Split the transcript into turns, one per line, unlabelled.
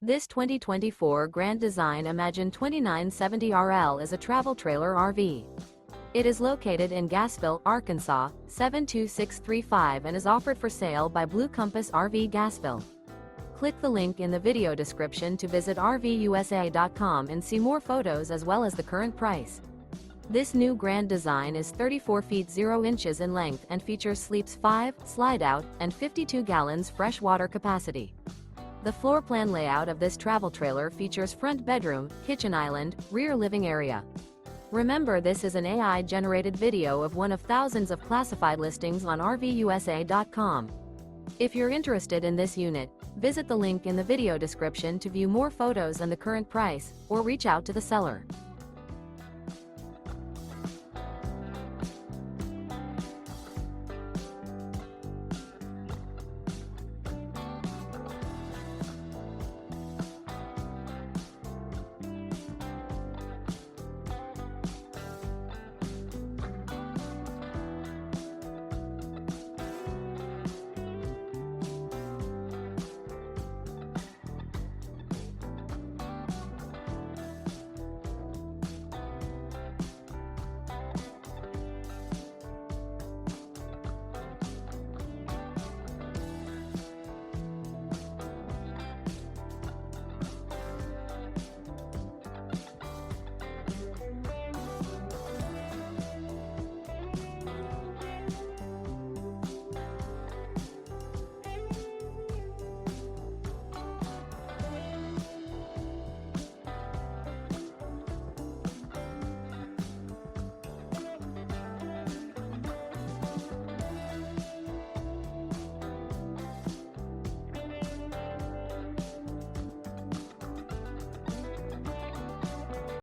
This 2024 Grand Design Imagine 2970RL is a travel trailer RV. It is located in Gassville, Arkansas, 72635 and is offered for sale by Blue Compass RV Gassville. Click the link in the video description to visit RVUSA.com and see more photos as well as the current price. This new Grand Design is 34 feet 0 inches in length and features sleeps 5, slide-out, and 52 gallons fresh water capacity. The floor plan layout of this travel trailer features front bedroom, kitchen island, rear living area. Remember, this is an AI-generated video of one of thousands of classified listings on RVUSA.com. If you're interested in this unit, visit the link in the video description to view more photos and the current price, or reach out to the seller.